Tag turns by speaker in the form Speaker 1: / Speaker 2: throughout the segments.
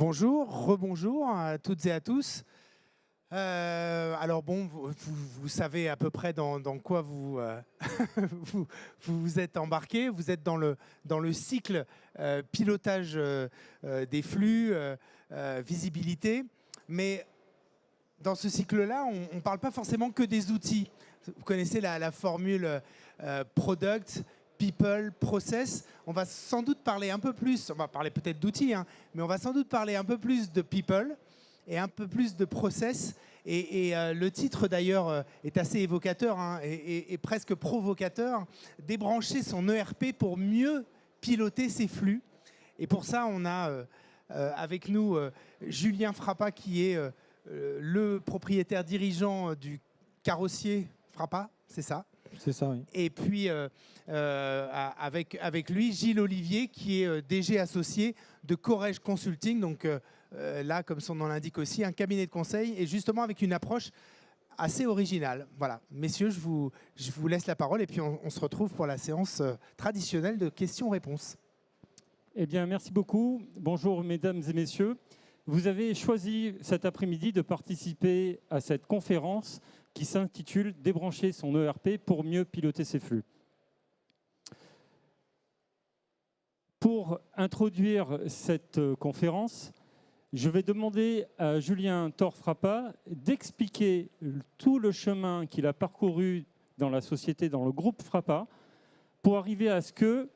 Speaker 1: Bonjour, rebonjour à toutes et à tous. Alors bon, vous savez à peu près dans quoi vous êtes embarqué. Vous êtes dans le cycle pilotage des flux, visibilité. Mais dans ce cycle-là, on ne parle pas forcément que des outils. Vous connaissez la formule product, people, process. On va sans doute parler un peu plus, on va parler peut-être d'outils, hein, mais on va sans doute parler un peu plus de people et un peu plus de process. Et le titre d'ailleurs est assez évocateur, hein, et presque provocateur. Débrancher son ERP pour mieux piloter ses flux. Et pour ça, on a avec nous Julien Frappat, qui est le propriétaire dirigeant du carrossier Frappat, c'est ça?
Speaker 2: C'est ça, oui.
Speaker 1: Et puis, avec lui, Gilles Olivier, qui est DG associé de Corège Consulting. Donc là, comme son nom l'indique aussi, un cabinet de conseil, et justement avec une approche assez originale. Voilà, messieurs, je vous laisse la parole, et puis on se retrouve pour la séance traditionnelle de questions-réponses.
Speaker 3: Eh bien, merci beaucoup. Bonjour, mesdames et messieurs. Vous avez choisi cet après-midi de participer à cette conférence qui s'intitule « Débrancher son ERP pour mieux piloter ses flux ». Pour introduire cette conférence, je vais demander à Julien Thor-Frappat d'expliquer tout le chemin qu'il a parcouru dans la société, dans le groupe Frappat, pour arriver à ce que,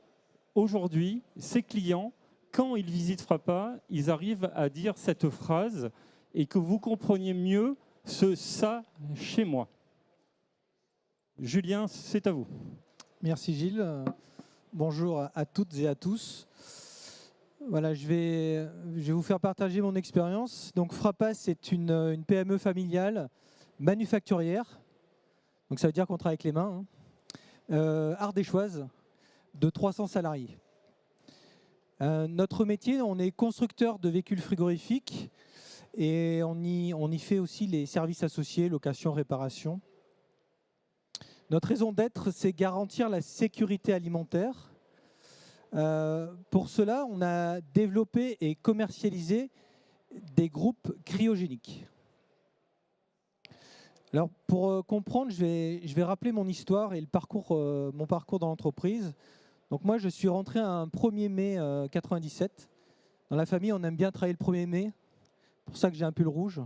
Speaker 3: aujourd'hui, ses clients, quand ils visitent Frappat, ils arrivent à dire cette phrase et que vous compreniez mieux ce « ça chez moi ». Julien, c'est à vous.
Speaker 2: Merci Gilles. Bonjour à toutes et à tous. Voilà, je vais vous faire partager mon expérience. Donc Frappat, c'est une PME familiale manufacturière. Donc ça veut dire qu'on travaille avec les mains. Ardéchoise, de 300 salariés. Notre métier, on est constructeur de véhicules frigorifiques et on y fait aussi les services associés, location, réparation. Notre raison d'être, c'est garantir la sécurité alimentaire. Pour cela, on a développé et commercialisé des groupes cryogéniques. Alors, pour comprendre, je vais rappeler mon histoire et mon parcours dans l'entreprise. Donc moi, je suis rentré un 1er mai 97. Dans la famille, on aime bien travailler le 1er mai. C'est pour ça que j'ai un pull rouge.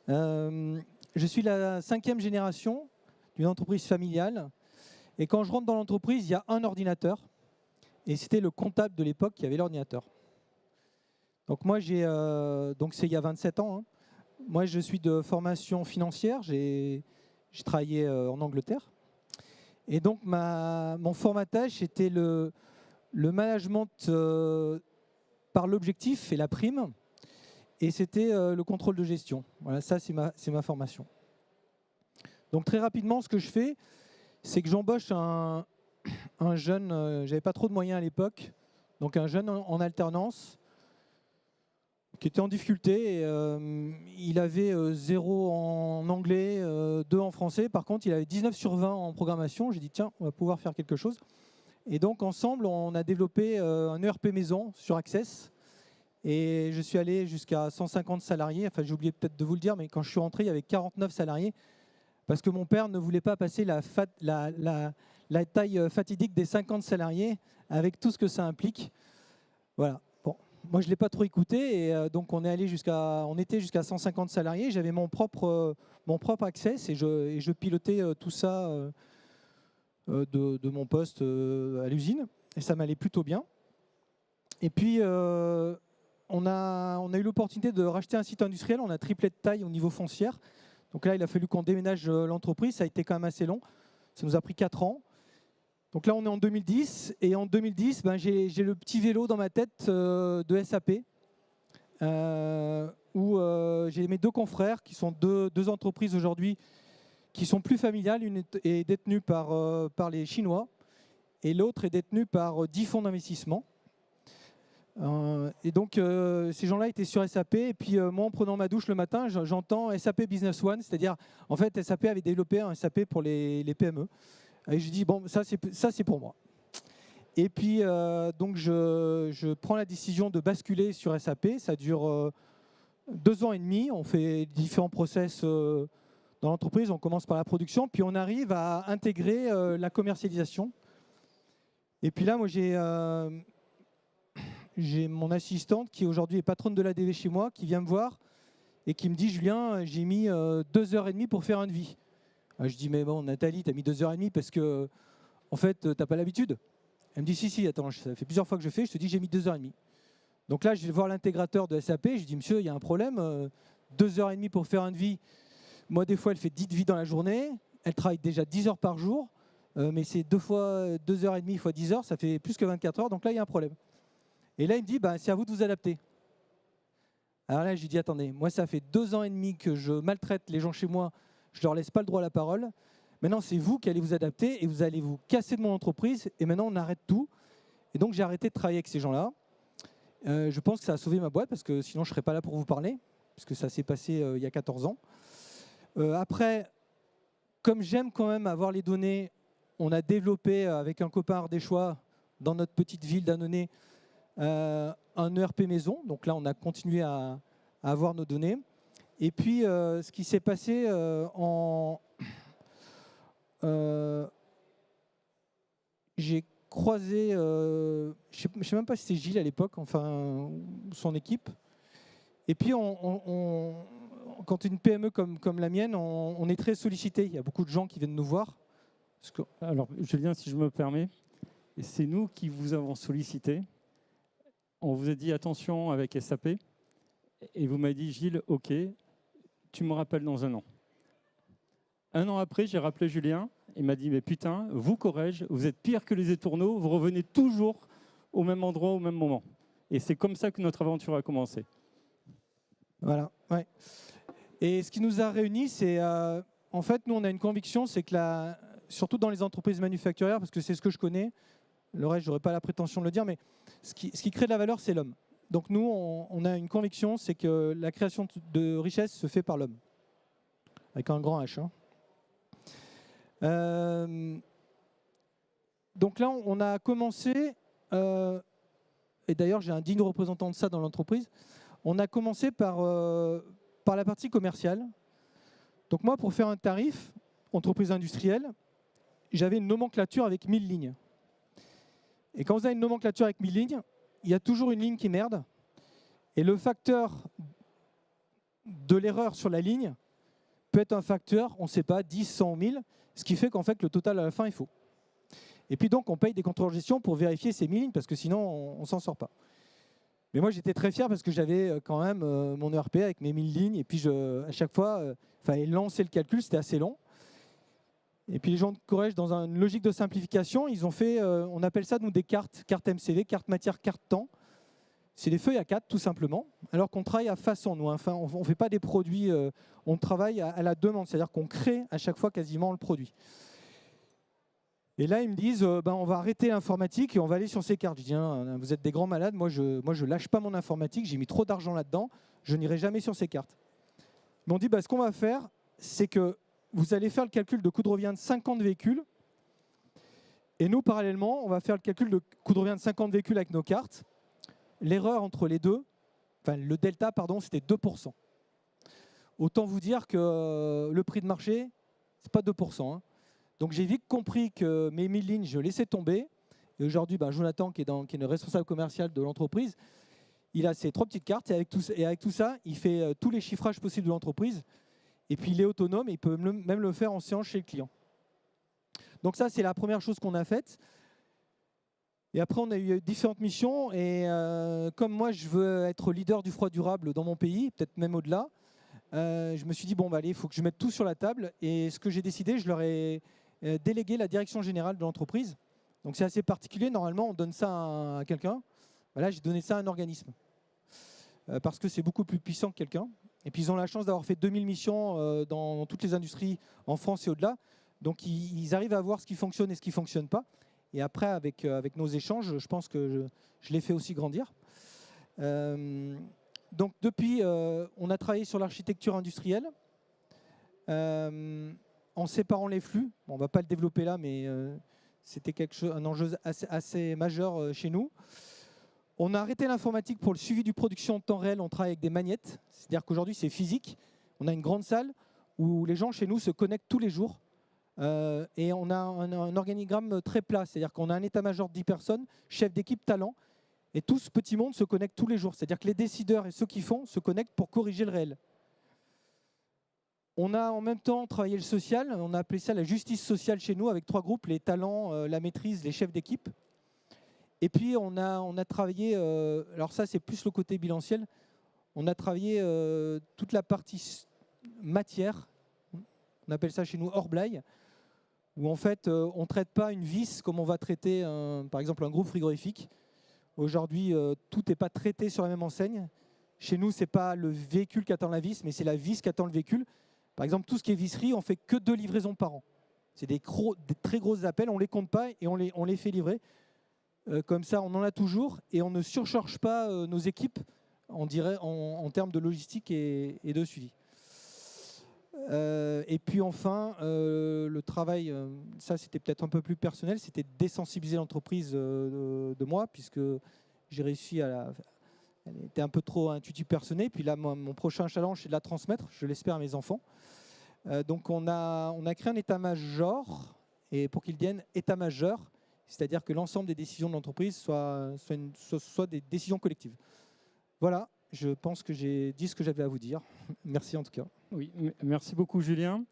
Speaker 2: Je suis la 5e génération d'une entreprise familiale. Et quand je rentre dans l'entreprise, il y a un ordinateur. Et c'était le comptable de l'époque qui avait l'ordinateur. Donc moi, donc c'est il y a 27 ans. Hein. Moi, je suis de formation financière. J'ai travaillé en Angleterre. Et donc, mon formatage, c'était le management par l'objectif et la prime. Et c'était le contrôle de gestion. Voilà, ça, c'est ma formation. Donc, très rapidement, ce que je fais, c'est que j'embauche un jeune, j'avais pas trop de moyens à l'époque, donc un jeune en alternance, qui était en difficulté. Il avait 0 en anglais, 2 en français. Par contre, il avait 19 sur 20 en programmation. J'ai dit, tiens, on va pouvoir faire quelque chose. Et donc, ensemble, on a développé un ERP maison sur Access. Et je suis allé jusqu'à 150 salariés. Enfin, j'ai oublié peut-être de vous le dire, mais quand je suis rentré, il y avait 49 salariés. Parce que mon père ne voulait pas passer la taille fatidique des 50 salariés avec tout ce que ça implique. Voilà. Moi, je ne l'ai pas trop écouté, et donc on était jusqu'à 150 salariés. J'avais mon propre access et je pilotais tout ça de mon poste à l'usine. Et ça m'allait plutôt bien. Et puis, on a eu l'opportunité de racheter un site industriel. On a triplé de taille au niveau foncière. Donc là, il a fallu qu'on déménage l'entreprise. Ça a été quand même assez long. Ça nous a pris 4 ans. Donc là, on est en 2010, et en 2010, j'ai le petit vélo dans ma tête de SAP, où j'ai mes 2 confrères, qui sont deux entreprises aujourd'hui, qui sont plus familiales. Une est détenue par les Chinois, et l'autre est détenue par 10 fonds d'investissement. Et donc, ces gens-là étaient sur SAP, et puis moi, en prenant ma douche le matin, j'entends SAP Business One, c'est-à-dire, en fait, SAP avait développé un SAP pour les PME. Et je dis, bon, ça c'est pour moi. Et puis, donc je prends la décision de basculer sur SAP. Ça dure 2 ans et demi. On fait différents process dans l'entreprise. On commence par la production, puis on arrive à intégrer la commercialisation. Et puis là, moi, j'ai mon assistante qui aujourd'hui est patronne de l'ADV chez moi, qui vient me voir et qui me dit « Julien, j'ai mis 2h30 pour faire un devis. » Je dis « Mais bon, Nathalie, tu as mis 2h30 parce que, en fait, tu n'as pas l'habitude. » Elle me dit « Si, attends, ça fait plusieurs fois que je fais, je te dis j'ai mis 2h30. » Donc là, je vais voir l'intégrateur de SAP, je dis « Monsieur, il y a un problème, 2h30 pour faire un devis. » Moi, des fois, elle fait 10 devis dans la journée, elle travaille déjà 10 heures par jour, mais c'est 2h30 fois 10 heures, ça fait plus que 24 heures, donc là, il y a un problème. Et là, il me dit bah, « C'est à vous de vous adapter. » Alors là, j'ai dit « Attendez, moi, ça fait 2 ans et demi que je maltraite les gens chez moi, je ne leur laisse pas le droit à la parole. Maintenant, c'est vous qui allez vous adapter et vous allez vous casser de mon entreprise. Et maintenant, on arrête tout. » Et donc, j'ai arrêté de travailler avec ces gens-là. Je pense que ça a sauvé ma boîte parce que sinon, je ne serais pas là pour vous parler, parce que ça s'est passé il y a 14 ans. Après, comme j'aime quand même avoir les données, on a développé avec un copain ardéchois dans notre petite ville d'Annonay un ERP maison. Donc là, on a continué à avoir nos données. Et puis, ce qui s'est passé j'ai croisé, je ne sais même pas si c'est Gilles à l'époque, enfin son équipe. Et puis, quand une PME comme la mienne, on est très sollicité. Il y a beaucoup de gens qui viennent nous voir.
Speaker 3: Alors, Julien, si je me permets, c'est nous qui vous avons sollicité. On vous a dit attention avec SAP. Et vous m'avez dit, Gilles, OK, tu me rappelles dans 1 an. 1 an après, j'ai rappelé Julien. Il m'a dit, mais putain, vous, Corrège, vous êtes pire que les étourneaux, vous revenez toujours au même endroit, au même moment. Et c'est comme ça que notre aventure a commencé.
Speaker 2: Voilà, ouais. Et ce qui nous a réunis, c'est, en fait, nous, on a une conviction, c'est que, surtout dans les entreprises manufacturières, parce que c'est ce que je connais, le reste, je n'aurais pas la prétention de le dire, mais ce qui crée de la valeur, c'est l'homme. Donc nous, on a une conviction, c'est que la création de richesse se fait par l'homme, avec un grand H. Hein. Donc là, on a commencé, et d'ailleurs j'ai un digne représentant de ça dans l'entreprise, on a commencé par la partie commerciale. Donc moi, pour faire un tarif, entreprise industrielle, j'avais une nomenclature avec 1000 lignes. Et quand vous avez une nomenclature avec 1000 lignes, il y a toujours une ligne qui merde. Et le facteur de l'erreur sur la ligne peut être un facteur, on ne sait pas, 10, 100, 1000, ce qui fait qu'en fait, le total à la fin est faux. Et puis donc, on paye des contrôles de gestion pour vérifier ces 1000 lignes, parce que sinon, on ne s'en sort pas. Mais moi, j'étais très fier parce que j'avais quand même mon ERP avec mes 1000 lignes. Et puis, à chaque fois, il fallait lancer le calcul, c'était assez long. Et puis, les gens de Corrège, dans une logique de simplification, ils ont fait, on appelle ça, nous, des cartes MCV, carte matière, carte temps. C'est des feuilles A4, tout simplement, alors qu'on travaille à façon, nous. Enfin, on ne fait pas des produits, on travaille à la demande, c'est-à-dire qu'on crée à chaque fois quasiment le produit. Et là, ils me disent, on va arrêter l'informatique et on va aller sur ces cartes. Je dis, vous êtes des grands malades, moi je lâche pas mon informatique, j'ai mis trop d'argent là-dedans, je n'irai jamais sur ces cartes. Ils m'ont dit, ce qu'on va faire, c'est que vous allez faire le calcul de coût de revient de 50 véhicules, et nous, parallèlement, on va faire le calcul de coût de revient de 50 véhicules avec nos cartes. L'erreur entre les deux, enfin le delta, pardon, c'était 2%. Autant vous dire que le prix de marché, c'est pas 2%. Hein. Donc j'ai vite compris que mes 1000 lignes, je laissais tomber. Et aujourd'hui, Jonathan, qui est le responsable commercial de l'entreprise, il a ses 3 petites cartes et avec tout ça, il fait tous les chiffrages possibles de l'entreprise. Et puis il est autonome et il peut même le faire en séance chez le client. Donc ça, c'est la première chose qu'on a faite. Et après, on a eu différentes missions. Et comme moi, je veux être leader du froid durable dans mon pays, peut-être même au-delà, je me suis dit, allez, il faut que je mette tout sur la table. Et ce que j'ai décidé, je leur ai délégué la direction générale de l'entreprise. Donc c'est assez particulier. Normalement, on donne ça à quelqu'un. Voilà, j'ai donné ça à un organisme. Parce que c'est beaucoup plus puissant que quelqu'un. Et puis, ils ont la chance d'avoir fait 2000 missions dans toutes les industries en France et au-delà. Donc, ils arrivent à voir ce qui fonctionne et ce qui ne fonctionne pas. Et après, avec nos échanges, je pense que je les fais aussi grandir. Donc, depuis, on a travaillé sur l'architecture industrielle en séparant les flux. Bon, on ne va pas le développer là, mais C'était un enjeu assez majeur chez nous. On a arrêté l'informatique pour le suivi du production en temps réel. On travaille avec des magnettes. C'est-à-dire qu'aujourd'hui, c'est physique. On a une grande salle où les gens chez nous se connectent tous les jours. Et on a un organigramme très plat. C'est-à-dire qu'on a un état-major de 10 personnes, chef d'équipe, talent. Et tout ce petit monde se connecte tous les jours. C'est-à-dire que les décideurs et ceux qui font se connectent pour corriger le réel. On a en même temps travaillé le social. On a appelé ça la justice sociale chez nous avec 3 groupes, les talents, la maîtrise, les chefs d'équipe. Et puis on a travaillé, alors ça c'est plus le côté bilanciel, on a travaillé toute la partie matière, on appelle ça chez nous hors-blaye, où en fait on ne traite pas une vis comme on va traiter par exemple un groupe frigorifique. Aujourd'hui tout n'est pas traité sur la même enseigne. Chez nous c'est pas le véhicule qui attend la vis, mais c'est la vis qui attend le véhicule. Par exemple tout ce qui est visserie, on fait que 2 livraisons par an. C'est des très gros appels, on ne les compte pas et on les fait livrer. Comme ça, on en a toujours et on ne surcharge pas nos équipes en termes de logistique et de suivi. Et puis enfin, le travail, ça c'était peut-être un peu plus personnel, c'était de désensibiliser l'entreprise de moi, puisque j'ai réussi elle était un peu trop intuitive personnelle. Puis là, mon prochain challenge, c'est de la transmettre, je l'espère, à mes enfants. Donc on a créé un état-major, et pour qu'il devienne état-majeur, c'est-à-dire que l'ensemble des décisions de l'entreprise soient des décisions collectives. Voilà, je pense que j'ai dit ce que j'avais à vous dire. Merci en tout cas.
Speaker 3: Oui, merci beaucoup Julien.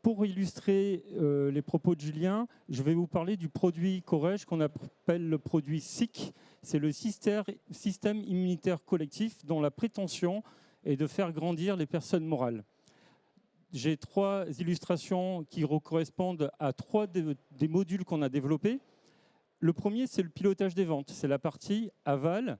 Speaker 3: Pour illustrer les propos de Julien, je vais vous parler du produit Courrèges qu'on appelle le produit SIC. C'est le système immunitaire collectif dont la prétention est de faire grandir les personnes morales. J'ai 3 illustrations qui correspondent à 3 des modules qu'on a développés. Le premier, c'est le pilotage des ventes. C'est la partie aval.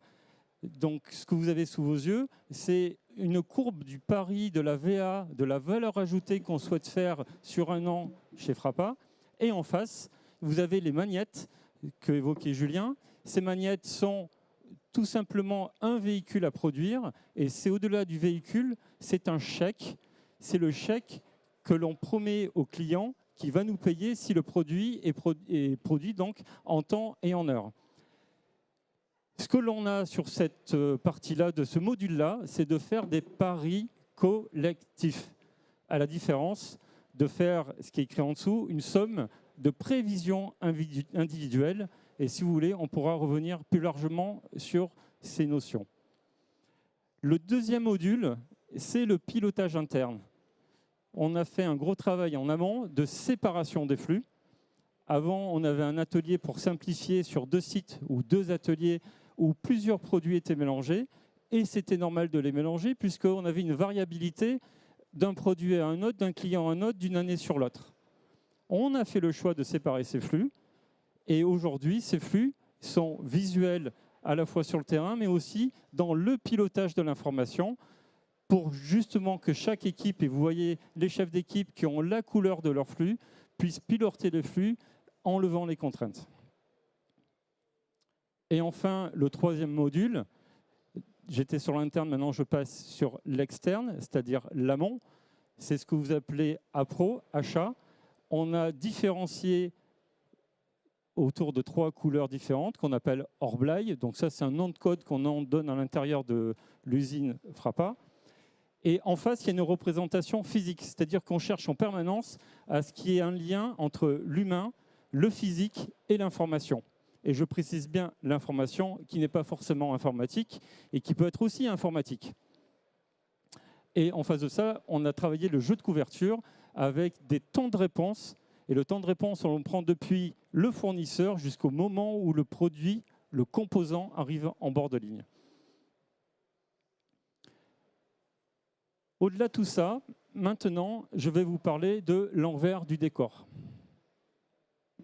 Speaker 3: Donc, ce que vous avez sous vos yeux, c'est une courbe du pari de la VA, de la valeur ajoutée qu'on souhaite faire sur un an chez Frappa. Et en face, vous avez les magnettes qu'évoquait Julien. Ces magnettes sont tout simplement un véhicule à produire. Et c'est au-delà du véhicule, c'est un chèque. C'est le chèque que l'on promet au client qui va nous payer si le produit est produit donc en temps et en heure. Ce que l'on a sur cette partie-là de ce module-là, c'est de faire des paris collectifs, à la différence de faire, ce qui est écrit en dessous, une somme de prévisions individuelles. Et si vous voulez, on pourra revenir plus largement sur ces notions. Le deuxième module, c'est le pilotage interne. On a fait un gros travail en amont de séparation des flux. Avant, on avait un atelier pour simplifier sur 2 sites ou 2 ateliers où plusieurs produits étaient mélangés. Et c'était normal de les mélanger puisqu'on avait une variabilité d'un produit à un autre, d'un client à un autre, d'une année sur l'autre. On a fait le choix de séparer ces flux. Et aujourd'hui, ces flux sont visuels à la fois sur le terrain, mais aussi dans le pilotage de l'information, pour justement que chaque équipe, et vous voyez les chefs d'équipe qui ont la couleur de leur flux, puissent piloter les flux en levant les contraintes. Et enfin, le 3e module, j'étais sur l'interne, maintenant je passe sur l'externe, c'est-à-dire l'amont. C'est ce que vous appelez APRO, achat. On a différencié autour de 3 couleurs différentes qu'on appelle hors-blaye. Donc ça, c'est un nom de code qu'on en donne à l'intérieur de l'usine Frappa. Et en face, il y a une représentation physique, c'est-à-dire qu'on cherche en permanence à ce qu'il y ait un lien entre l'humain, le physique et l'information. Et je précise bien l'information qui n'est pas forcément informatique et qui peut être aussi informatique. Et en face de ça, on a travaillé le jeu de couverture avec des temps de réponse. Et le temps de réponse, on le prend depuis le fournisseur jusqu'au moment où le produit, le composant, arrive en bord de ligne. Au-delà de tout ça, maintenant, je vais vous parler de l'envers du décor.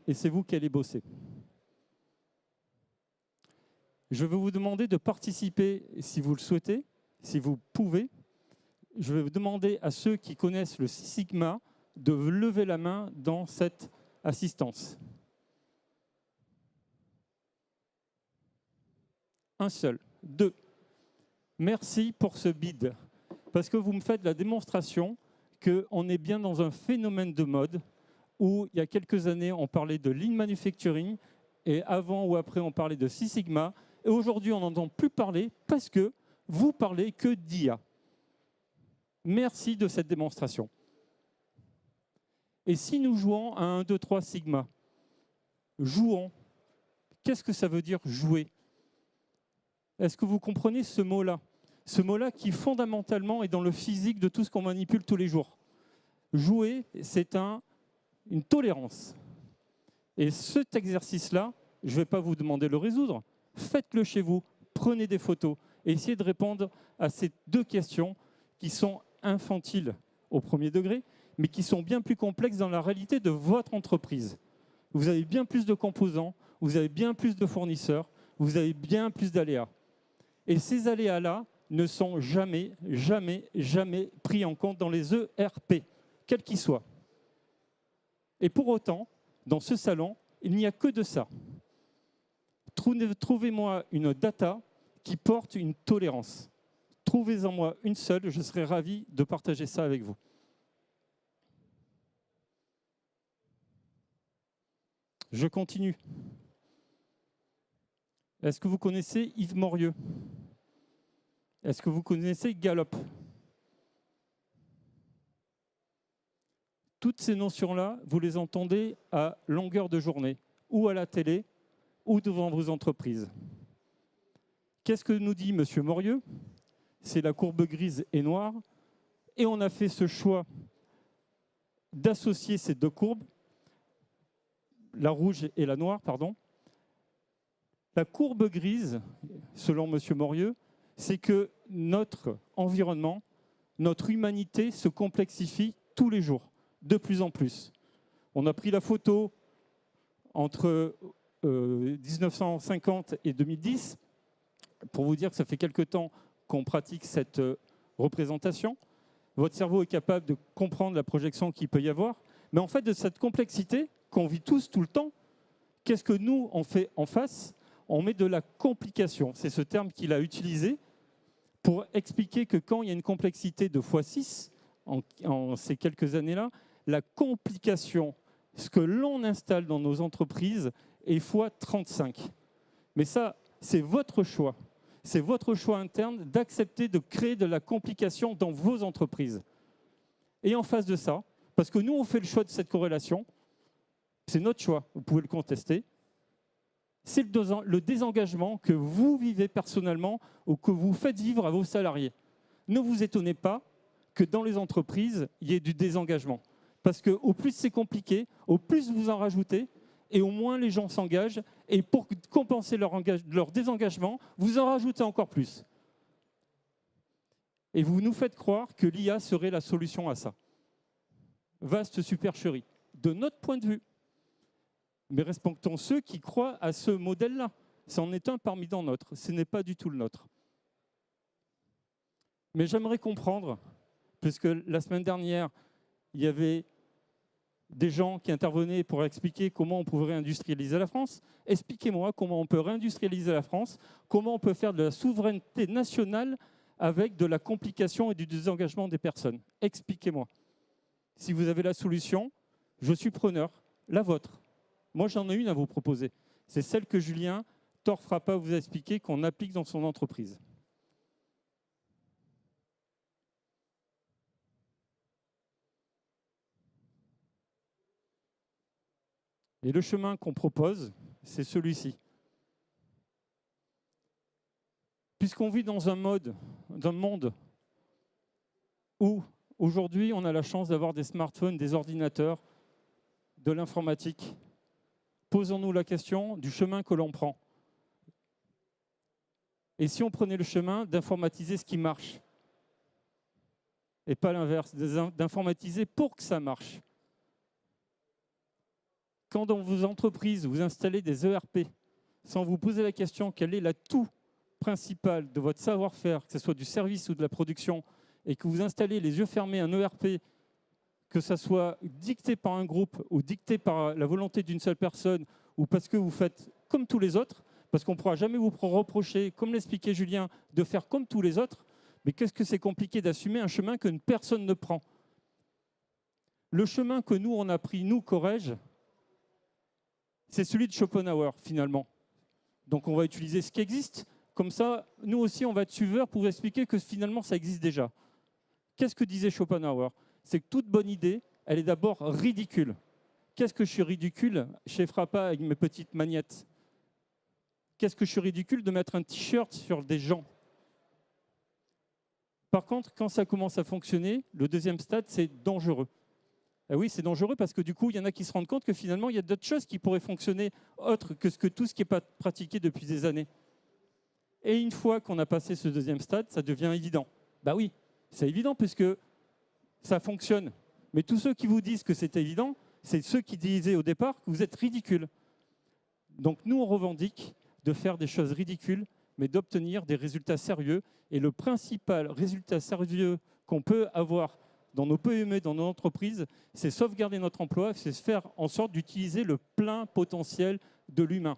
Speaker 3: Et c'est vous qui allez bosser. Je vais vous demander de participer, si vous le souhaitez, si vous pouvez. Je vais vous demander à ceux qui connaissent le Six Sigma de lever la main dans cette assistance. Un seul. 2. Merci pour ce bid. Parce que vous me faites la démonstration qu'on est bien dans un phénomène de mode. où il y a quelques années, on parlait de Lean Manufacturing, et avant ou après, on parlait de Six Sigma. Et aujourd'hui, on n'entend plus parler parce que vous parlez que d'IA. Merci de cette démonstration. Et si nous jouons à 1, 2, 3 Sigma, jouons, qu'est-ce que ça veut dire jouer? Est-ce que vous comprenez ce mot-là? Ce mot-là qui fondamentalement est dans le physique de tout ce qu'on manipule tous les jours. Jouer, c'est une tolérance. Et cet exercice-là, je ne vais pas vous demander de le résoudre. Faites-le chez vous, prenez des photos et essayez de répondre à ces deux questions qui sont infantiles au premier degré, mais qui sont bien plus complexes dans la réalité de votre entreprise. Vous avez bien plus de composants, vous avez bien plus de fournisseurs, vous avez bien plus d'aléas. Et ces aléas-là ne sont jamais, jamais, jamais pris en compte dans les ERP, quels qu'ils soient. Et pour autant, dans ce salon, il n'y a que de ça. Trouvez-moi une data qui porte une tolérance. Trouvez-en moi une seule, je serai ravi de partager ça avec vous. Je continue. Est-ce que vous connaissez Yves Morieux? Est-ce que vous connaissez Gallup? Toutes ces notions-là, vous les entendez à longueur de journée, ou à la télé, ou devant vos entreprises. Qu'est-ce que nous dit M. Morieux? C'est la courbe grise et noire, et on a fait ce choix d'associer ces deux courbes, la rouge et la noire, pardon. La courbe grise, selon M. Morieux, c'est que notre environnement, notre humanité se complexifie tous les jours, de plus en plus. On a pris la photo entre 1950 et 2010, pour vous dire que ça fait quelque temps qu'on pratique cette représentation. Votre cerveau est capable de comprendre la projection qu'il peut y avoir, mais en fait, de cette complexité qu'on vit tous tout le temps, qu'est-ce que nous, on fait en face? On met de la complication. C'est ce terme qu'il a utilisé pour expliquer que quand il y a une complexité de x6, en ces quelques années-là, la complication, ce que l'on installe dans nos entreprises, est x35. Mais ça, c'est votre choix. C'est votre choix interne d'accepter de créer de la complication dans vos entreprises. Et en face de ça, parce que nous, on fait le choix de cette corrélation, c'est notre choix, vous pouvez le contester, c'est le désengagement que vous vivez personnellement ou que vous faites vivre à vos salariés. Ne vous étonnez pas que dans les entreprises, il y ait du désengagement. Parce qu'au plus c'est compliqué, au plus vous en rajoutez, et au moins les gens s'engagent. Et pour compenser leur désengagement, vous en rajoutez encore plus. Et vous nous faites croire que l'IA serait la solution à ça. Vaste supercherie, de notre point de vue. Mais respectons ceux qui croient à ce modèle-là. C'en est un parmi dans notre, ce n'est pas du tout le nôtre. Mais j'aimerais comprendre, puisque la semaine dernière, il y avait des gens qui intervenaient pour expliquer comment on pouvait réindustrialiser la France. Expliquez-moi comment on peut réindustrialiser la France, comment on peut faire de la souveraineté nationale avec de la complication et du désengagement des personnes. Expliquez-moi. Si vous avez la solution, je suis preneur, la vôtre. Moi, j'en ai une à vous proposer. C'est celle que Julien Torfrappa vous a expliqué qu'on applique dans son entreprise. Et le chemin qu'on propose, c'est celui-ci. Puisqu'on vit dans un monde où aujourd'hui on a la chance d'avoir des smartphones, des ordinateurs, de l'informatique, posons-nous la question du chemin que l'on prend. Et si on prenait le chemin d'informatiser ce qui marche, et pas l'inverse, d'informatiser pour que ça marche. Quand dans vos entreprises, vous installez des ERP, sans vous poser la question quel est l'atout principal de votre savoir-faire, que ce soit du service ou de la production, et que vous installez les yeux fermés un ERP, que ça soit dicté par un groupe ou dicté par la volonté d'une seule personne, ou parce que vous faites comme tous les autres, parce qu'on ne pourra jamais vous reprocher, comme l'expliquait Julien, de faire comme tous les autres, mais qu'est-ce que c'est compliqué d'assumer un chemin qu'une personne ne prend? Le chemin que nous, on a pris, nous, Corrège, c'est celui de Schopenhauer, finalement. Donc on va utiliser ce qui existe. Comme ça, nous aussi, on va être suiveurs pour vous expliquer que finalement, ça existe déjà. Qu'est-ce que disait Schopenhauer? C'est que toute bonne idée, elle est d'abord ridicule. Qu'est-ce que je suis ridicule chez Frappa avec mes petites magnettes? Qu'est-ce que je suis ridicule de mettre un t-shirt sur des gens? Par contre, quand ça commence à fonctionner, le deuxième stade, c'est dangereux. Et oui, c'est dangereux parce que du coup, il y en a qui se rendent compte que finalement, il y a d'autres choses qui pourraient fonctionner autre que tout ce qui n'est pas pratiqué depuis des années. Et une fois qu'on a passé ce deuxième stade, ça devient évident. Bah oui, c'est évident puisque ça fonctionne. Mais tous ceux qui vous disent que c'est évident, c'est ceux qui disaient au départ que vous êtes ridicule. Donc nous, on revendique de faire des choses ridicules, mais d'obtenir des résultats sérieux. Et le principal résultat sérieux qu'on peut avoir dans nos PME, dans nos entreprises, c'est sauvegarder notre emploi, c'est faire en sorte d'utiliser le plein potentiel de l'humain.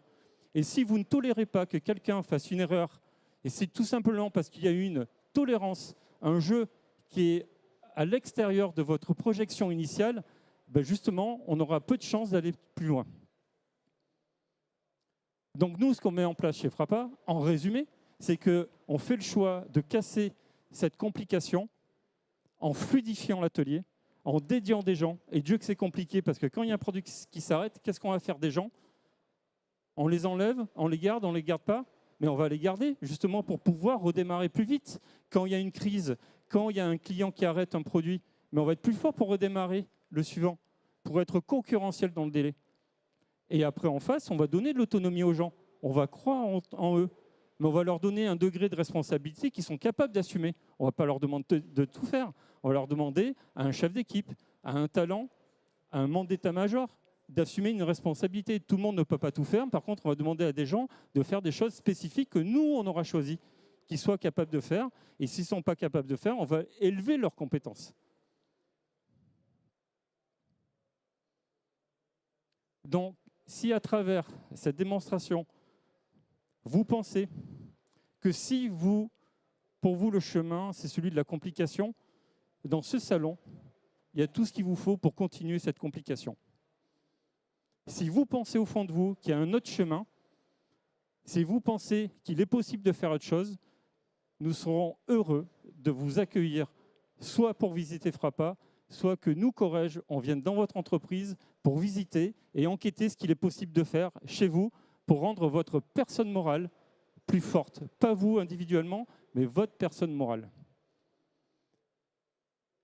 Speaker 3: Et si vous ne tolérez pas que quelqu'un fasse une erreur, et c'est tout simplement parce qu'il y a une tolérance, un jeu qui est à l'extérieur de votre projection initiale, ben justement, on aura peu de chances d'aller plus loin. Donc nous, ce qu'on met en place chez Frappa, en résumé, c'est qu'on fait le choix de casser cette complication en fluidifiant l'atelier, en dédiant des gens. Et Dieu que c'est compliqué, parce que quand il y a un produit qui s'arrête, qu'est-ce qu'on va faire des gens? On les enlève, on les garde pas, mais on va les garder justement pour pouvoir redémarrer plus vite. Quand il y a une crise, quand il y a un client qui arrête un produit, mais on va être plus fort pour redémarrer le suivant, pour être concurrentiel dans le délai. Et après, en face, on va donner de l'autonomie aux gens. On va croire en eux, mais on va leur donner un degré de responsabilité qu'ils sont capables d'assumer. On ne va pas leur demander de tout faire. On va leur demander à un chef d'équipe, à un talent, à un membre d'état-major, d'assumer une responsabilité. Tout le monde ne peut pas tout faire. Par contre, on va demander à des gens de faire des choses spécifiques que nous, on aura choisi, qu'ils soient capables de faire. Et s'ils ne sont pas capables de faire, on va élever leurs compétences. Donc, si à travers cette démonstration, vous pensez que si pour vous, le chemin, c'est celui de la complication, dans ce salon, il y a tout ce qu'il vous faut pour continuer cette complication. Si vous pensez au fond de vous qu'il y a un autre chemin, si vous pensez qu'il est possible de faire autre chose, nous serons heureux de vous accueillir, soit pour visiter Frappa, soit que nous, Corrège, on vienne dans votre entreprise pour visiter et enquêter ce qu'il est possible de faire chez vous pour rendre votre personne morale plus forte. Pas vous individuellement, mais votre personne morale.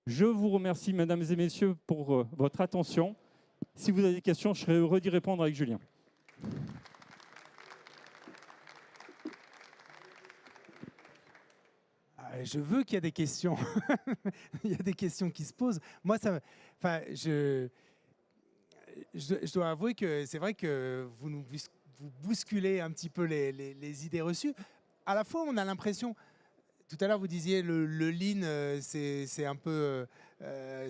Speaker 3: Je vous remercie, mesdames et messieurs, pour votre attention. Si vous avez des questions, je serai heureux d'y répondre avec Julien.
Speaker 1: Je veux qu'il y ait des questions. Il y a des questions qui se posent. Moi, je dois avouer que c'est vrai que vous bousculez un petit peu les idées reçues. À la fois, on a l'impression, tout à l'heure vous disiez le lean, c'est un peu,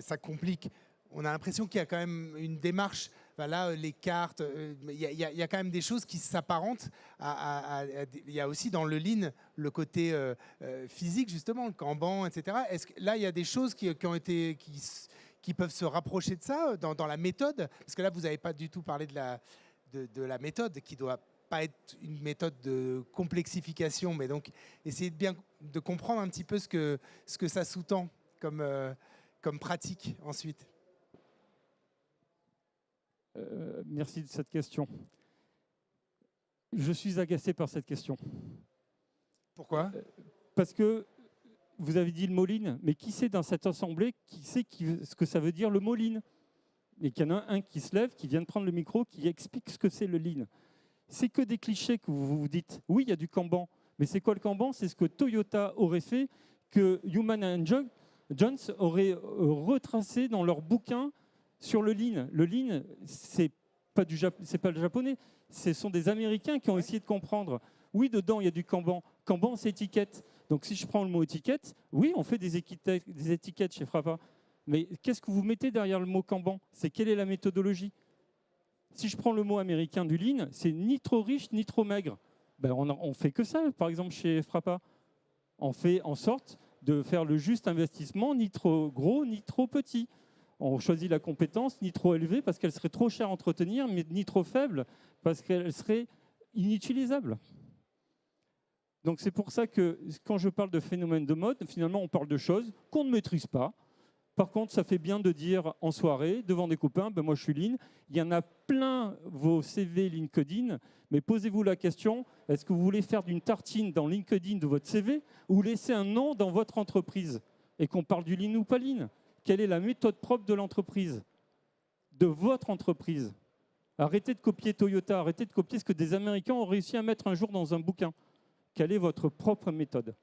Speaker 1: ça complique. On a l'impression qu'il y a quand même une démarche. Là, les cartes, il y a quand même des choses qui s'apparentent. Il y a aussi dans le lean le côté physique, justement, le Kanban, etc. Est-ce que là, il y a des choses qui peuvent se rapprocher de ça dans la méthode? Parce que là, vous n'avez pas du tout parlé de la méthode, qui ne doit pas être une méthode de complexification, mais donc essayer de comprendre un petit peu ce que ça sous-tend comme pratique ensuite.
Speaker 3: Merci de cette question. Je suis agacé par cette question.
Speaker 1: Pourquoi?
Speaker 3: Parce que vous avez dit le mot lean, mais qui sait dans cette assemblée, qui sait ce que ça veut dire le mot lean? Et qu'il y en a un qui se lève, qui vient de prendre le micro, qui explique ce que c'est le lean. C'est que des clichés que vous vous dites. Oui, il y a du Kanban, mais c'est quoi le Kanban? C'est ce que Toyota aurait fait, que Human & Jones aurait retracé dans leur bouquin sur le lean. Le lean, c'est pas le japonais, ce sont des Américains qui ont essayé de comprendre. Oui, dedans, il y a du Kanban. Kanban, c'est étiquette. Donc, si je prends le mot étiquette, oui, on fait des étiquettes chez Frappa. Mais qu'est-ce que vous mettez derrière le mot Kanban? C'est quelle est la méthodologie? Si je prends le mot américain du lean, c'est ni trop riche, ni trop maigre. Ben, on fait que ça, par exemple, chez Frappa. On fait en sorte de faire le juste investissement, ni trop gros, ni trop petit. On choisit la compétence ni trop élevée parce qu'elle serait trop chère à entretenir, mais ni trop faible parce qu'elle serait inutilisable. Donc c'est pour ça que quand je parle de phénomène de mode, finalement on parle de choses qu'on ne maîtrise pas. Par contre, ça fait bien de dire en soirée, devant des copains, ben moi je suis Lynn, il y en a plein vos CV LinkedIn, mais posez-vous la question, est-ce que vous voulez faire d'une tartine dans LinkedIn de votre CV ou laisser un nom dans votre entreprise? Et qu'on parle du Lean ou pas Lean? Quelle est la méthode propre de l'entreprise? De votre entreprise? Arrêtez de copier Toyota, arrêtez de copier ce que des Américains ont réussi à mettre un jour dans un bouquin. Quelle est votre propre méthode?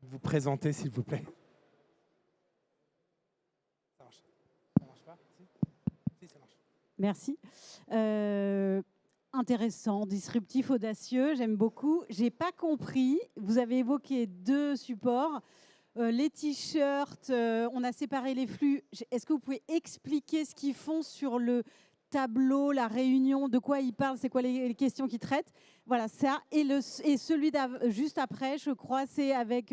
Speaker 1: Vous présentez, s'il vous plaît. Ça marche. Ça marche pas? Si, ça marche.
Speaker 4: Merci. Intéressant, disruptif, audacieux, j'aime beaucoup. J'ai pas compris, vous avez évoqué 2 supports, les t-shirts, on a séparé les flux. Est-ce que vous pouvez expliquer ce qu'ils font sur le tableau, la réunion, de quoi ils parlent, c'est quoi les questions qu'ils traitent? Voilà, ça. Et celui juste après, je crois, c'est avec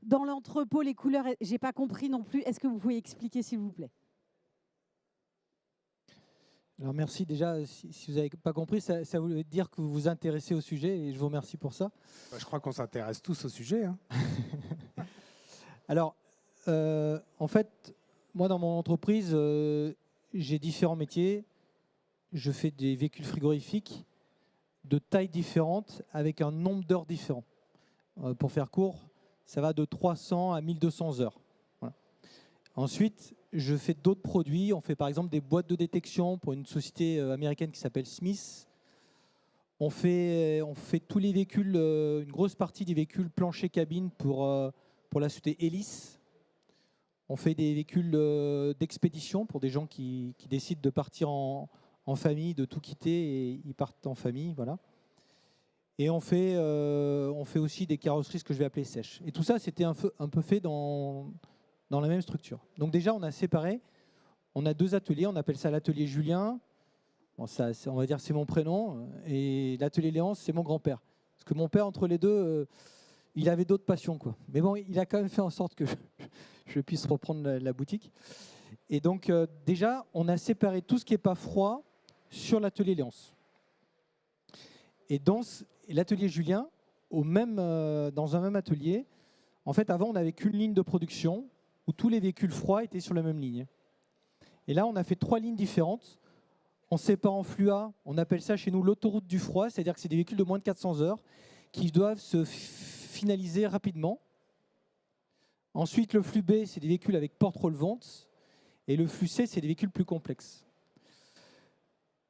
Speaker 4: dans l'entrepôt les couleurs. J'ai pas compris non plus. Est-ce que vous pouvez expliquer, s'il vous plaît?
Speaker 2: Alors merci déjà, si vous n'avez pas compris, ça voulait dire que vous vous intéressez au sujet et je vous remercie pour ça.
Speaker 1: Je crois qu'on s'intéresse tous au sujet. Hein.
Speaker 2: Alors, en fait, moi dans mon entreprise, j'ai différents métiers. Je fais des véhicules frigorifiques de tailles différentes avec un nombre d'heures différents. Pour faire court, ça va de 300 à 1200 heures. Voilà. Ensuite, je fais d'autres produits. On fait par exemple des boîtes de détection pour une société américaine qui s'appelle Smith. On fait tous les véhicules, une grosse partie des véhicules plancher cabine pour la société Hélice. On fait des véhicules d'expédition pour des gens qui décident de partir en famille, de tout quitter et ils partent en famille. Voilà. Et on fait aussi des carrosseries, ce que je vais appeler sèches. Et tout ça, c'était un peu fait dans la même structure. Donc déjà, on a séparé, on a 2 ateliers, on appelle ça l'atelier Julien, bon, ça, on va dire c'est mon prénom, et l'atelier Léance, c'est mon grand-père. Parce que mon père, entre les deux, il avait d'autres passions, quoi. Mais bon, il a quand même fait en sorte que je puisse reprendre la boutique. Et donc déjà, on a séparé tout ce qui n'est pas froid sur l'atelier Léance. Et dans l'atelier Julien, dans un même atelier, en fait, avant, on n'avait qu'une ligne de production, où tous les véhicules froids étaient sur la même ligne. Et là, on a fait 3 lignes différentes. On sépare en flux A, on appelle ça chez nous l'autoroute du froid, c'est-à-dire que c'est des véhicules de moins de 400 heures qui doivent se finaliser rapidement. Ensuite, le flux B, c'est des véhicules avec porte relevante. Et le flux C, c'est des véhicules plus complexes.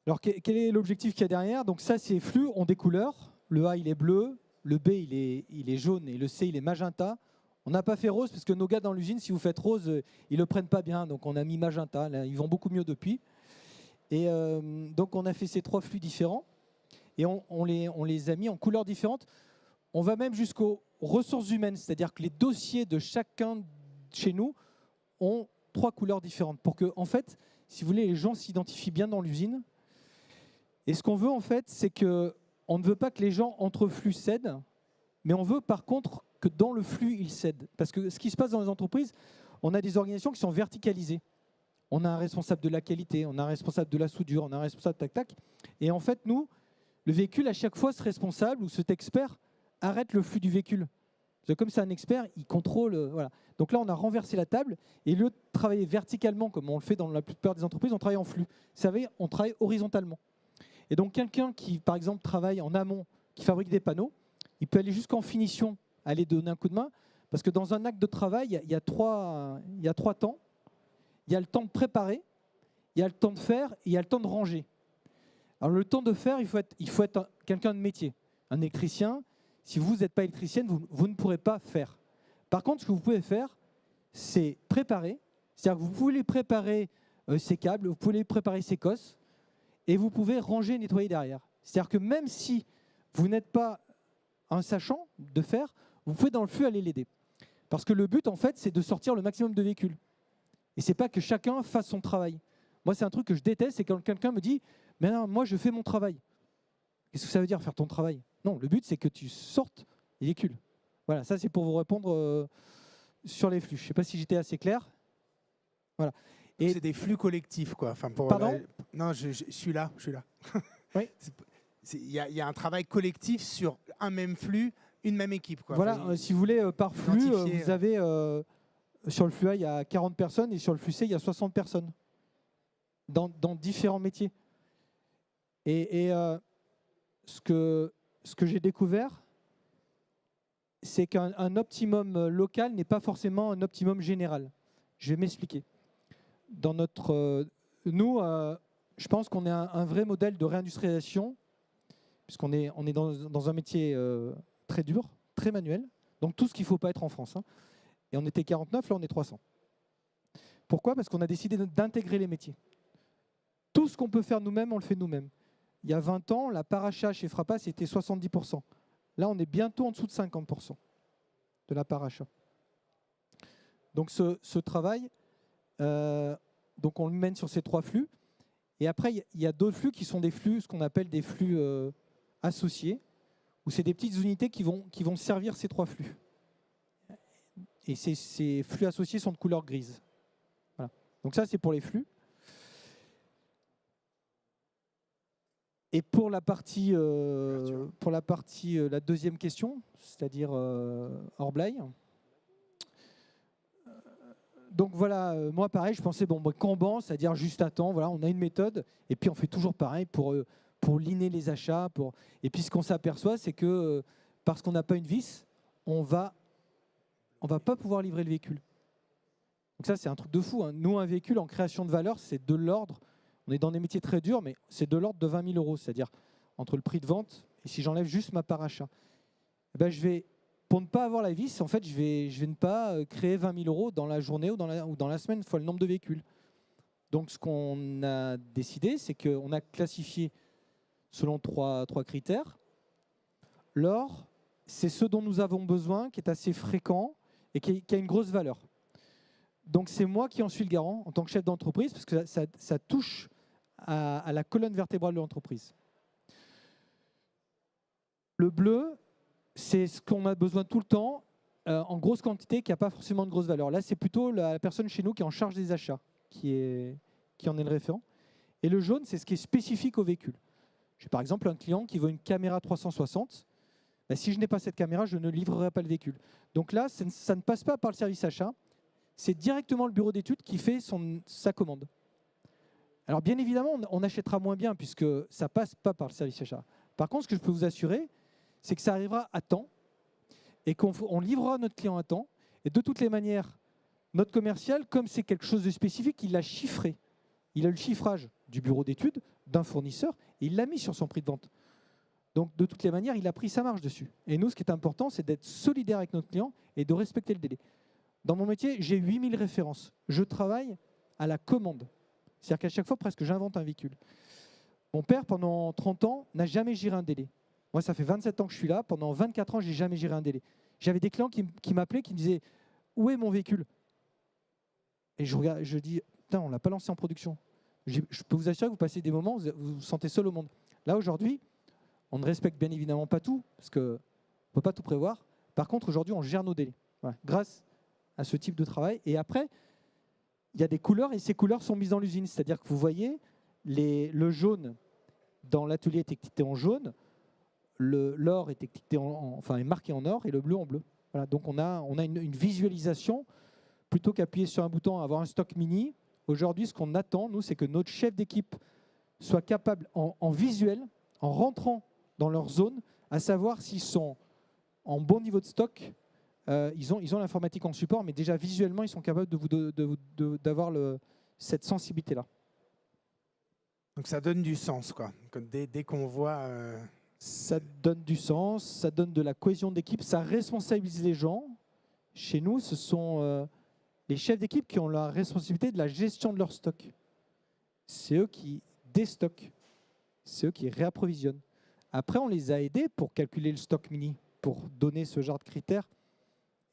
Speaker 2: Alors, quel est l'objectif qu'il y a derrière? Donc ça, ces flux ont des couleurs. Le A, il est bleu. Le B, il est jaune. Et le C, il est magenta. On n'a pas fait rose parce que nos gars dans l'usine, si vous faites rose, ils ne le prennent pas bien. Donc on a mis magenta. Là, ils vont beaucoup mieux depuis. Et donc on a fait ces 3 flux différents. Et on les a mis en couleurs différentes. On va même jusqu'aux ressources humaines. C'est-à-dire que les dossiers de chacun chez nous ont 3 couleurs différentes. Pour que, en fait, si vous voulez, les gens s'identifient bien dans l'usine. Et ce qu'on veut, en fait, c'est qu'on ne veut pas que les gens entre flux cèdent. Mais on veut, par contre, que dans le flux, ils cèdent. Parce que ce qui se passe dans les entreprises, on a des organisations qui sont verticalisées. On a un responsable de la qualité, on a un responsable de la soudure, on a un responsable tac-tac. Et en fait, nous, le véhicule, à chaque fois, ce responsable ou cet expert arrête le flux du véhicule. Parce que comme c'est un expert, il contrôle. Voilà. Donc là, on a renversé la table. Et au lieu de travailler verticalement, comme on le fait dans la plupart des entreprises, on travaille en flux. Vous savez, on travaille horizontalement. Et donc, quelqu'un qui, par exemple, travaille en amont, qui fabrique des panneaux, il peut aller jusqu'en finition, aller donner un coup de main, parce que dans un acte de travail, il y a 3 temps. Il y a le temps de préparer, il y a le temps de faire et il y a le temps de ranger. Alors le temps de faire, il faut être quelqu'un de métier. Un électricien, si vous n'êtes pas électricienne, vous ne pourrez pas faire. Par contre, ce que vous pouvez faire, c'est préparer. C'est-à-dire que vous pouvez préparer ces câbles, vous pouvez préparer ces cosses, et vous pouvez ranger et nettoyer derrière. C'est-à-dire que même si vous n'êtes pas un sachant de faire, vous pouvez dans le flux aller l'aider. Parce que le but, en fait, c'est de sortir le maximum de véhicules. Et ce n'est pas que chacun fasse son travail. Moi, c'est un truc que je déteste, c'est quand quelqu'un me dit « Mais non, moi, je fais mon travail ». Qu'est-ce que ça veut dire, faire ton travail? Non, le but, c'est que tu sortes. il écule. Voilà, ça c'est pour vous répondre sur les flux. Je ne sais pas si j'étais assez clair. Voilà.
Speaker 1: C'est des flux collectifs, quoi. Enfin,
Speaker 2: Pardon ?
Speaker 1: Non, je suis là.
Speaker 2: Oui.
Speaker 1: Il y a un travail collectif sur un même flux, une même équipe, quoi.
Speaker 2: Voilà,
Speaker 1: Enfin,
Speaker 2: si vous voulez, par flux,
Speaker 1: identifier,
Speaker 2: vous avez sur le flux A, il y a 40 personnes et sur le flux C, il y a 60 personnes dans différents métiers. Et ce que j'ai découvert, c'est qu'un optimum local n'est pas forcément un optimum général. Je vais m'expliquer. Dans nous, je pense qu'on est un vrai modèle de réindustrialisation, puisqu'on est dans un métier très dur, très manuel, donc tout ce qu'il ne faut pas être en France. Hein. Et on était 49, là on est 300. Pourquoi ? Parce qu'on a décidé d'intégrer les métiers. Tout ce qu'on peut faire nous-mêmes, on le fait nous-mêmes. Il y a 20 ans, la part achat chez Frappa, c'était 70%. Là, on est bientôt en dessous de 50% de la part achat. Donc ce travail, donc on le mène sur ces 3 flux. Et après, il y a d'autres flux qui sont des flux, ce qu'on appelle des flux associés, où c'est des petites unités qui vont servir ces 3 flux. Et ces flux associés sont de couleur grise. Voilà. Donc ça, c'est pour les flux. Et pour la partie, la deuxième question, c'est-à-dire hors blague. Donc voilà, moi pareil, je pensais Kanban, c'est-à-dire juste à temps. Voilà, on a une méthode et puis on fait toujours pareil pour liner les achats. Et puis ce qu'on s'aperçoit, c'est que parce qu'on n'a pas une vis, on va pas pouvoir livrer le véhicule. Donc ça, c'est un truc de fou. Hein. Nous, un véhicule en création de valeur, c'est de l'ordre. On est dans des métiers très durs, mais c'est de l'ordre de 20 000 €. C'est-à-dire entre le prix de vente et si j'enlève juste ma part achat. Pour ne pas avoir la vis, en fait, je vais ne pas créer 20 000 € dans la journée ou dans la semaine fois le nombre de véhicules. Donc ce qu'on a décidé, c'est qu'on a classifié selon trois critères. L'or, c'est ce dont nous avons besoin, qui est assez fréquent et qui a une grosse valeur. Donc c'est moi qui en suis le garant en tant que chef d'entreprise, parce que ça touche à la colonne vertébrale de l'entreprise. Le bleu, c'est ce qu'on a besoin tout le temps, en grosse quantité, qui n'a pas forcément de grosse valeur. Là, c'est plutôt la personne chez nous qui est en charge des achats, qui en est le référent. Et le jaune, c'est ce qui est spécifique au véhicule. J'ai par exemple un client qui veut une caméra 360. Si je n'ai pas cette caméra, je ne livrerai pas le véhicule. Donc là, ça ne passe pas par le service achat. C'est directement le bureau d'études qui fait sa commande. Alors bien évidemment, on achètera moins bien puisque ça ne passe pas par le service achat. Par contre, ce que je peux vous assurer, c'est que ça arrivera à temps et qu'on livrera notre client à temps. Et de toutes les manières, notre commercial, comme c'est quelque chose de spécifique, il l'a chiffré. Il a le chiffrage du bureau d'études, d'un fournisseur, et il l'a mis sur son prix de vente. Donc de toutes les manières, il a pris sa marge dessus. Et nous, ce qui est important, c'est d'être solidaire avec notre client et de respecter le délai. Dans mon métier, j'ai 8000 références. Je travaille à la commande. C'est-à-dire qu'à chaque fois, presque, j'invente un véhicule. Mon père, pendant 30 ans, n'a jamais géré un délai. Moi, ça fait 27 ans que je suis là. Pendant 24 ans, je n'ai jamais géré un délai. J'avais des clients qui m'appelaient, qui me disaient « Où est mon véhicule ?» Et je dis « Putain, on ne l'a pas lancé en production. » Je peux vous assurer que vous passez des moments où vous vous sentez seul au monde. Là, aujourd'hui, on ne respecte bien évidemment pas tout, parce qu'on ne peut pas tout prévoir. Par contre, aujourd'hui, on gère nos délais. Voilà, grâce à ce type de travail. Et après, il y a des couleurs, et ces couleurs sont mises dans l'usine. C'est-à-dire que vous voyez, le jaune dans l'atelier est étiqueté en jaune, l'or est étiqueté est marqué en or, et le bleu en bleu. Voilà, donc on a une visualisation, plutôt qu'appuyer sur un bouton, avoir un stock mini. Aujourd'hui, ce qu'on attend, nous, c'est que notre chef d'équipe soit capable, en visuel, en rentrant dans leur zone, à savoir s'ils sont en bon niveau de stock. Ils ont l'informatique en support, mais déjà visuellement, ils sont capables d'avoir cette sensibilité-là.
Speaker 1: Donc ça donne du sens, quoi. Dès qu'on voit...
Speaker 2: Ça donne du sens, ça donne de la cohésion d'équipe, ça responsabilise les gens. Chez nous, ce sont les chefs d'équipe qui ont la responsabilité de la gestion de leur stock. C'est eux qui déstockent, c'est eux qui réapprovisionnent. Après, on les a aidés pour calculer le stock mini, pour donner ce genre de critères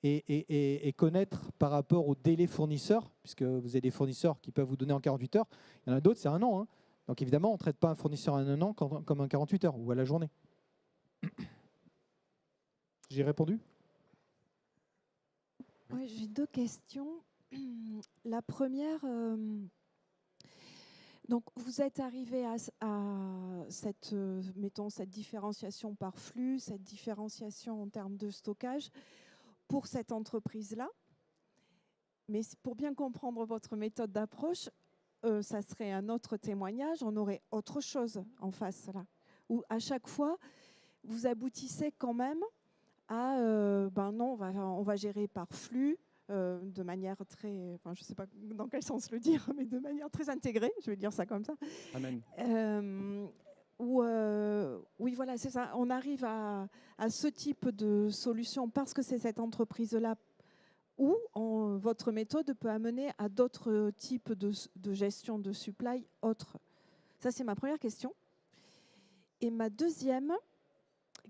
Speaker 2: et connaître par rapport au délai fournisseur, puisque vous avez des fournisseurs qui peuvent vous donner en 48 heures. Il y en a d'autres, c'est 1 an. Hein. Donc évidemment, on ne traite pas un fournisseur en 1 an comme un 48 heures ou à la journée. J'ai répondu?
Speaker 5: Oui, j'ai deux questions. La première, donc vous êtes arrivé à cette, mettons, cette différenciation par flux, cette différenciation en termes de stockage pour cette entreprise-là. Mais pour bien comprendre votre méthode d'approche, ça serait un autre témoignage, on aurait autre chose en face là, où à chaque fois, vous aboutissez quand même à, ben non, on va gérer par flux, de manière très, enfin, je ne sais pas dans quel sens le dire, mais de manière très intégrée, je vais dire ça comme ça.
Speaker 3: Amen.
Speaker 5: Oui, voilà, c'est ça. On arrive à ce type de solution parce que c'est cette entreprise-là où votre méthode peut amener à d'autres types de gestion de supply autres. Ça, c'est ma première question. Et ma deuxième,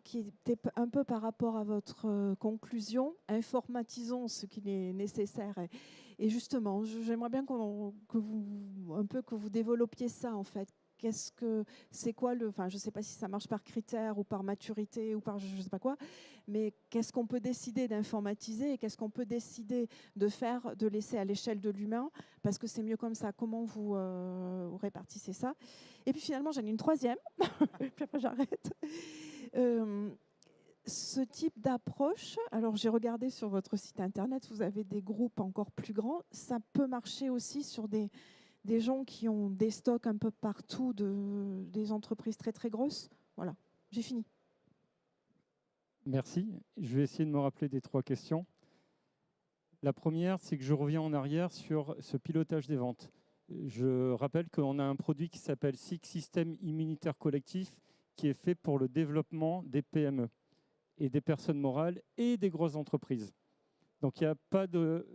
Speaker 5: qui était un peu par rapport à votre conclusion, informatisons ce qu'il est nécessaire. Et justement, j'aimerais bien que vous développiez ça, en fait. C'est quoi enfin, je ne sais pas si ça marche par critère ou par maturité ou par je ne sais pas quoi, mais qu'est-ce qu'on peut décider d'informatiser et qu'est-ce qu'on peut décider de laisser à l'échelle de l'humain, parce que c'est mieux comme ça. Comment vous répartissez ça? Et puis finalement, j'en ai une troisième, puis après j'arrête. Ce type d'approche, alors j'ai regardé sur votre site internet, vous avez des groupes encore plus grands, ça peut marcher aussi sur des gens qui ont des stocks un peu partout, des entreprises très très grosses. Voilà, j'ai fini.
Speaker 3: Merci. Je vais essayer de me rappeler des trois questions. La première, c'est que je reviens en arrière sur ce pilotage des ventes. Je rappelle qu'on a un produit qui s'appelle SIC, Système Immunitaire Collectif, qui est fait pour le développement des PME et des personnes morales et des grosses entreprises. Donc il n'y a pas de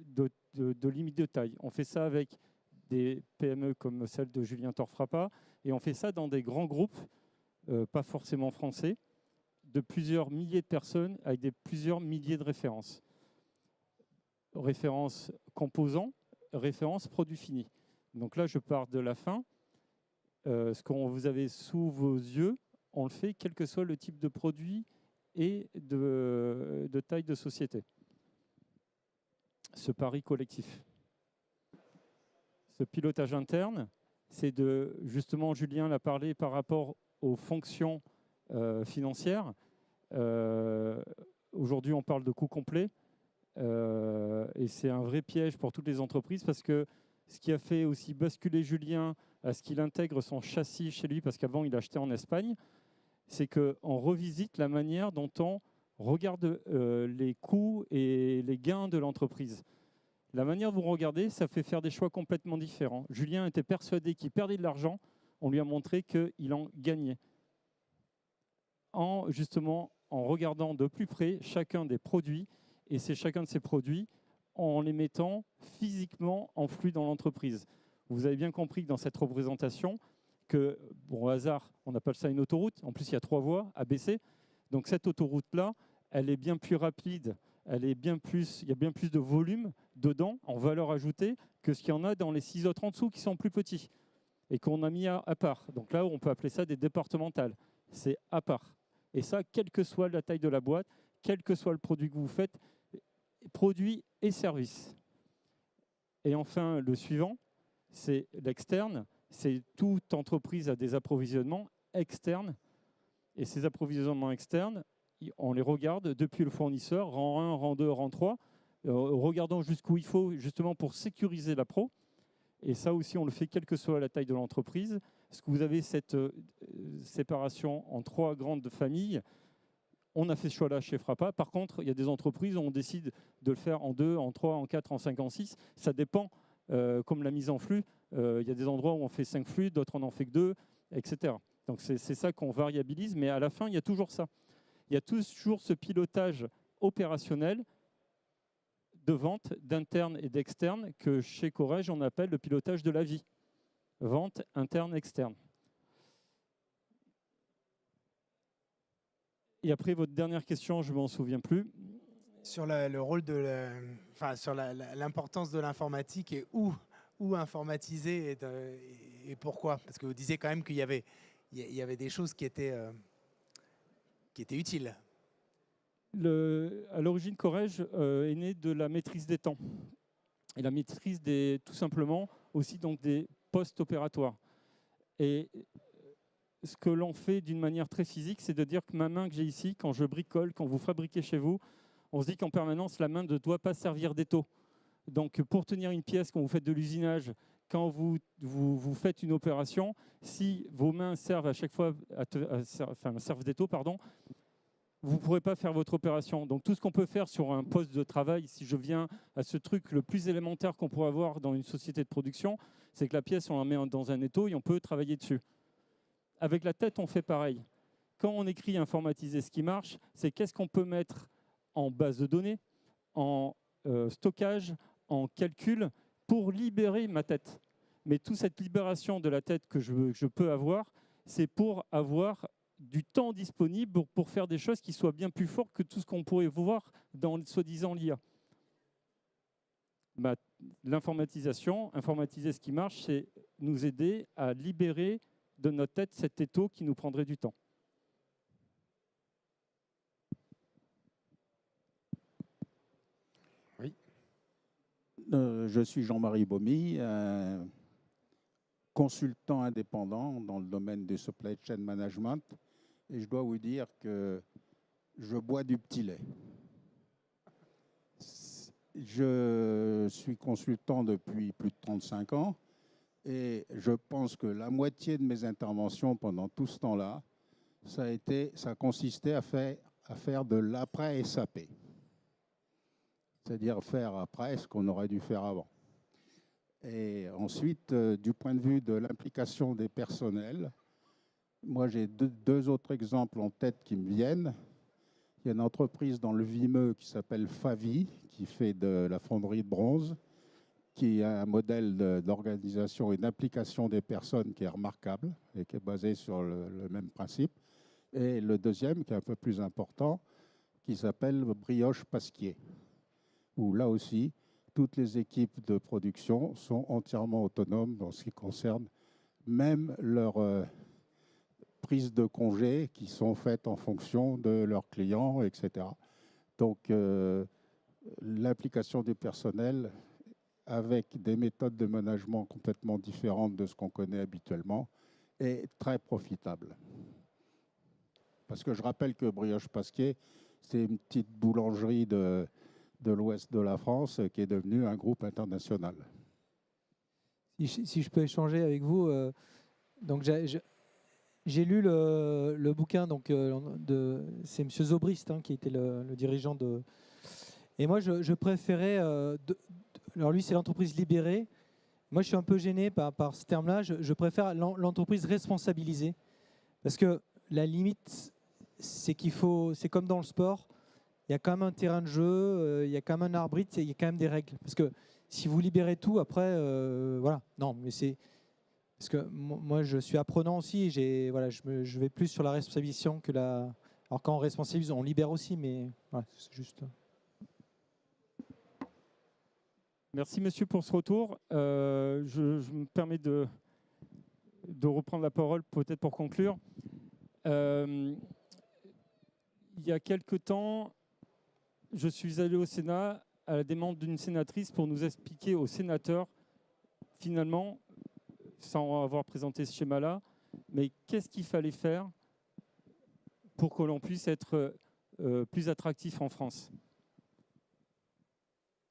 Speaker 3: limite de taille. On fait ça avec des PME comme celle de Julien Torfrappa, et on fait ça dans des grands groupes, pas forcément français, de plusieurs milliers de personnes avec plusieurs milliers de références. Références composants, références produits finis. Donc là, je pars de la fin. Ce que vous avez sous vos yeux, on le fait quel que soit le type de produit et de taille de société. Ce pari collectif. Ce pilotage interne, c'est justement, Julien l'a parlé par rapport aux fonctions financières. Aujourd'hui, on parle de coût complet et c'est un vrai piège pour toutes les entreprises, parce que ce qui a fait aussi basculer Julien à ce qu'il intègre son châssis chez lui, parce qu'avant, il achetait en Espagne, c'est qu'on revisite la manière dont on regarde les coûts et les gains de l'entreprise. La manière dont vous regardez, ça fait faire des choix complètement différents. Julien était persuadé qu'il perdait de l'argent. On lui a montré qu'il en gagnait. Justement, en regardant de plus près chacun des produits, et c'est chacun de ces produits en les mettant physiquement en flux dans l'entreprise. Vous avez bien compris que dans cette représentation, que, bon, au hasard, on appelle ça une autoroute. En plus, il y a 3 voies ABC. Donc cette autoroute-là, elle est bien plus rapide. Il y a bien plus de volume dedans, en valeur ajoutée, que ce qu'il y en a dans les 6 autres en dessous qui sont plus petits et qu'on a mis à part. Donc là, on peut appeler ça des départementales. C'est à part. Et ça, quelle que soit la taille de la boîte, quel que soit le produit que vous faites, produit et service. Et enfin, le suivant, c'est l'externe. C'est toute entreprise a des approvisionnements externes. Et ces approvisionnements externes, on les regarde depuis le fournisseur, rang 1, rang 2, rang 3, regardant jusqu'où il faut, justement pour sécuriser la pro. Et ça aussi, on le fait quelle que soit la taille de l'entreprise. Parce que vous avez cette séparation en 3 grandes familles. On a fait ce choix-là chez Frappa. Par contre, il y a des entreprises où on décide de le faire en 2, en 3, en 4, en 5, en 6. Ça dépend, comme la mise en flux. Il y a des endroits où on fait 5 flux, d'autres on n'en fait que 2, etc. Donc c'est ça qu'on variabilise. Mais à la fin, il y a toujours ça. Il y a toujours ce pilotage opérationnel de vente, d'interne et d'externe, que chez Corège, on appelle le pilotage de la vie. Vente, interne, externe. Et après, votre dernière question, je ne m'en souviens plus.
Speaker 1: Sur le rôle sur l'importance de l'informatique et où informatiser et pourquoi. Parce que vous disiez quand même qu'il y avait des choses qui étaient utiles.
Speaker 3: À l'origine, Corrège est né de la maîtrise des temps et la maîtrise tout simplement aussi donc des post-opératoires. Et ce que l'on fait d'une manière très physique, c'est de dire que ma main que j'ai ici, quand je bricole, quand vous fabriquez chez vous, on se dit qu'en permanence, la main ne doit pas servir d'étau. Donc, pour tenir une pièce, quand vous faites de l'usinage, quand vous faites une opération, si vos mains servent à chaque fois, servent d'étau, pardon, vous ne pourrez pas faire votre opération. Donc, tout ce qu'on peut faire sur un poste de travail, si je viens à ce truc le plus élémentaire qu'on pourrait avoir dans une société de production, c'est que la pièce, on la met dans un étau et on peut travailler dessus. Avec la tête, on fait pareil. Quand on écrit informatiser, ce qui marche, c'est qu'est-ce qu'on peut mettre en base de données, en stockage, en calcul, pour libérer ma tête. Mais toute cette libération de la tête que je peux avoir, c'est pour avoir du temps disponible pour faire des choses qui soient bien plus fortes que tout ce qu'on pourrait voir dans soi-disant l'IA. L'informatisation, informatiser ce qui marche, c'est nous aider à libérer de notre tête cet étau qui nous prendrait du temps.
Speaker 1: Oui.
Speaker 6: Je suis Jean-Marie Baumy, consultant indépendant dans le domaine du supply chain management. Et je dois vous dire que je bois du petit lait. Je suis consultant depuis plus de 35 ans et je pense que la moitié de mes interventions pendant tout ce temps-là, ça consistait à faire de l'après-SAP. C'est-à-dire faire après ce qu'on aurait dû faire avant. Et ensuite, du point de vue de l'implication des personnels, moi j'ai deux autres exemples en tête qui me viennent. Il y a une entreprise dans le Vimeux qui s'appelle Favi, qui fait de la fonderie de bronze, qui a un modèle d'organisation et d'implication des personnes qui est remarquable et qui est basé sur le même principe. Et le deuxième, qui est un peu plus important, qui s'appelle Brioche Pasquier, où là aussi, toutes les équipes de production sont entièrement autonomes dans ce qui concerne même leurs prises de congés qui sont faites en fonction de leurs clients, etc. Donc, l'implication du personnel avec des méthodes de management complètement différentes de ce qu'on connaît habituellement est très profitable. Parce que je rappelle que Brioche Pasquier, c'est une petite boulangerie de l'ouest de la France qui est devenu un groupe international.
Speaker 2: Si je peux échanger avec vous, donc j'ai lu le bouquin, donc c'est M. Zobrist qui était le dirigeant de. Et moi, je préférais. Alors lui, c'est l'entreprise libérée. Moi, je suis un peu gêné par ce terme-là. Je préfère l'entreprise responsabilisée, parce que la limite, c'est qu'il faut. C'est comme dans le sport. Il y a quand même un terrain de jeu, il y a quand même un arbitre, il y a quand même des règles. Parce que si vous libérez tout, après, voilà. Non, mais c'est... Parce que moi, je suis apprenant aussi, voilà, je vais plus sur la responsabilisation que la... Alors quand on responsabilise, on libère aussi, mais voilà, c'est juste...
Speaker 3: Merci, monsieur, pour ce retour. Je me permets de reprendre la parole, peut-être pour conclure. Il y a quelque temps, je suis allé au Sénat à la demande d'une sénatrice pour nous expliquer aux sénateurs, finalement, sans avoir présenté ce schéma-là, mais qu'est-ce qu'il fallait faire pour que l'on puisse être plus attractif en France.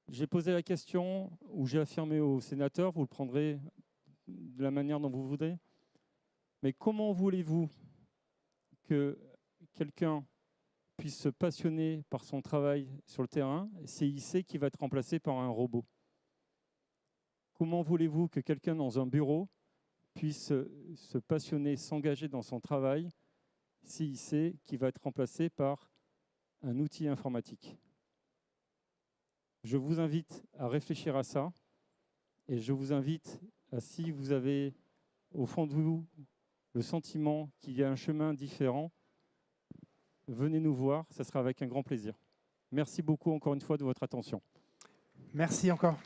Speaker 3: J'ai posé la question, ou j'ai affirmé aux sénateurs, vous le prendrez de la manière dont vous voudrez, mais comment voulez-vous que quelqu'un puisse se passionner par son travail sur le terrain s'il sait qu'il va être remplacé par un robot? Comment voulez-vous que quelqu'un dans un bureau puisse se passionner, s'engager dans son travail s'il sait qu'il va être remplacé par un outil informatique? Je vous invite à réfléchir à ça et je vous invite à, si vous avez au fond de vous le sentiment qu'il y a un chemin différent, venez nous voir, ça sera avec un grand plaisir. Merci beaucoup encore une fois de votre attention.
Speaker 1: Merci encore.